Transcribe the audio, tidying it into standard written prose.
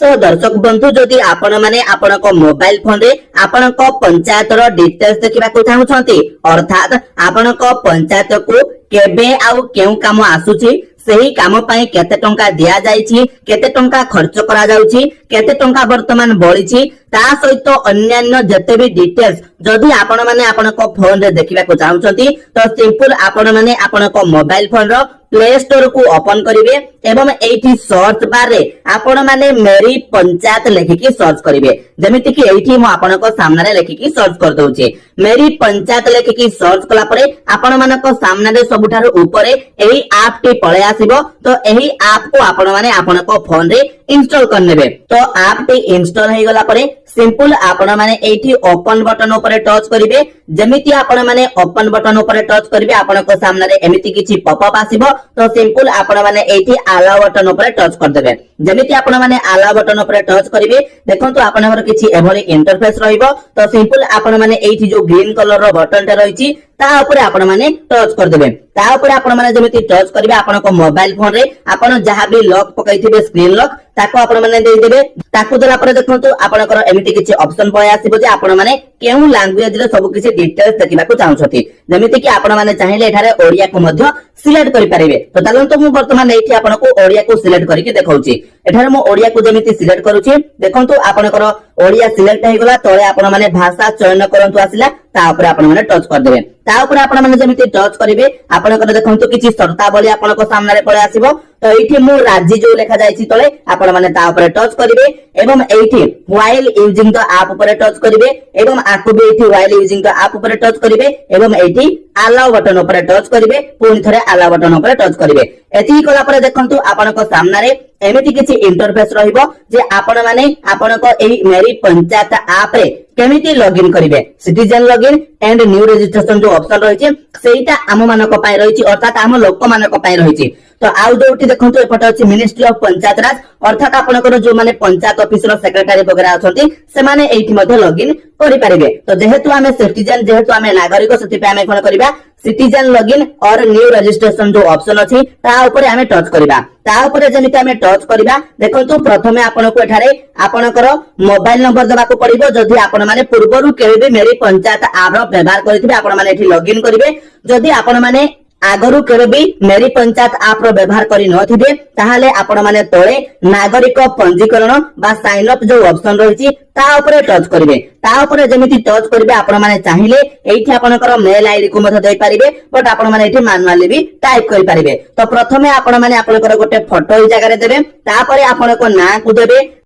तो दर्शक बंधु जदि आपण माने आपनक मोबाइल फोन रे आपनक पंचायत रो डिटेल्स देखिबा को चाहुछंती अर्थात आपनक पंचायत को केबे आउ केउ काम आसुची सही काम पाई केते टंका दिया जाईची केते टंका खर्च करा जाउची केते टंका वर्तमान बळीची ता सहित अन्यान्य जते भी डिटेल्स जदि आपण माने आपनक फोन रे देखिबा को चाहुछंती तो सिंपल आपण माने आपनक मोबाइल फोन रो प्ले स्टोर को ओपन करिवे एवं एठी सर्च बार रे आपण माने मेरी पंचायत लेखिकी सर्च करिवे जेमिति कि एठी मो आपनक सामने रे लेखिकी सर्च कर दउचे मेरी पंचायत लेखिकी सर्च कला परे आपण मानक सामने रे सबुठार ऊपरे एही ऐप टी पळे आसीबो तो एही ऐप को आपण माने आपनक फोन रे इंस्टॉल कर नेबे तो ऐप टी इंस्टॉल हे गला परे सिंपल आपण माने एठी ओपन बटन ऊपर टच करिवे जेमिति आपण माने ओपन बटन ऊपर टच करिवे आपनक सामने रे एमिति किछि पॉपअप आसीबो तो सिंपल आपण माने एठी अलाउ बटन ऊपर टच कर देबे जेमिति आपण माने अलाउ बटन ऊपर टच करिवे देखंतु आपनकर किछि एभली इंटरफेस रहइबो तो सिंपल आपण माने एठी जो ग्रीन कलर रो बटन टा रहिछि ता ऊपर आपण माने टच कर देबे ता ऊपर आपण माने जेमिति टच करिवे आपनक मोबाइल फोन रे आपण जहा भी लॉक पकाइथिबे स्क्रीन लॉक ताको आपण माने देई देबे ताको देला पर देखंतु आपनकर एमिति किछि ऑप्शन पय आसीबो जे आपण माने केउ लैंग्वेज रे सब किछि डिटेल्स देखिबा को चाहछथि जेमिति कि आपण माने चाहिले एठारे ओडिया को मध्य सिलेक्ट करि परिबे तो तालंतो मु वर्तमान एठी आपनको ओडिया को सिलेक्ट करिके देखाउची एठारे मु ओडिया को जेमिति सिलेक्ट करूची देखंतु आपनकर ओडिया सिलेक्ट हे गला तळे आपण माने भाषा चयन करंतु आसिला ता ऊपर आपण माने टच कर देबे ता ऊपर आपण माने जेमिति टच करिवे आपनकर देखंतु किछि शर्तावली आपनको सामने रे पळे आसीबो तो एठी मु राज्य जो लिखा जायछि तळे आपण माने ता ऊपर टच करिवे एवं एठी व्हाइल यूजिंग द ऐप ऊपर टच करिवे एवं आकु भी एठी व्हाइल यूजिंग द ऐप ऊपर टच करिवे एवं एठी अलाउ बटन ऊपर टच करिवे पुनी थरे अलाउ बटन ऊपर टच करिवे एथि कला पर देखंतु आपनक सामने रे एमिति किछि इंटरफेस रहिबो जे आपण माने आपनक एही मेरी पंचायत ऐप रे केमिति लॉगिन करिवे citizen login and new registration जो ऑप्शन रहिछि सेटा आम मानक पय रहिछि अर्थात आम लोक मानक पय रहिछि तो आउ जोटी देखंतु एपट अछि मिनिस्ट्री ऑफ पंचायत राज अर्थात आपनकर जो माने पंचायत ऑफिस रो सेक्रेटरी वगैरह अछंती से माने एठी मध्ये लॉगिन करि परिबे तो जेहेतु आमे सिटीजन जेहेतु आमे नागरिक सति पे आमे कोन करिबा सिटीजन लॉगिन और न्यू रजिस्ट्रेशन जो ऑप्शन अछि ता ऊपर आमे टच करिबा ता ऊपर जेमिति आमे टच करिबा देखंतु प्रथमे आपनको एठारे आपनकर मोबाइल नंबर देबा को पड़िबो जदि आपण माने पूर्वरु केबे मेरी पंचायत ऐप रो व्यवहार करिथिबे आपण माने एठी लॉगिन करिवे जदि आपण माने आगरु केबे भी मेरी पंचायत ऐप रो व्यवहार करि नथिबे ताहाले आपण माने तळे नागरिक पंजीकरण बा साइन अप जो ऑप्शन रहिछि ता ऊपर टच करिवे ता ऊपर जेमिति टच करिवे आपण माने चाहिले एठी आपनकर मेल आईडी को मथ देई परिबे बट आपण माने एठी मैनुअली भी टाइप करि परिबे तो प्रथमे आपण माने आपनकर गोटे फोटो ई जगह रे देबे तापरे आपनको नाम को देबे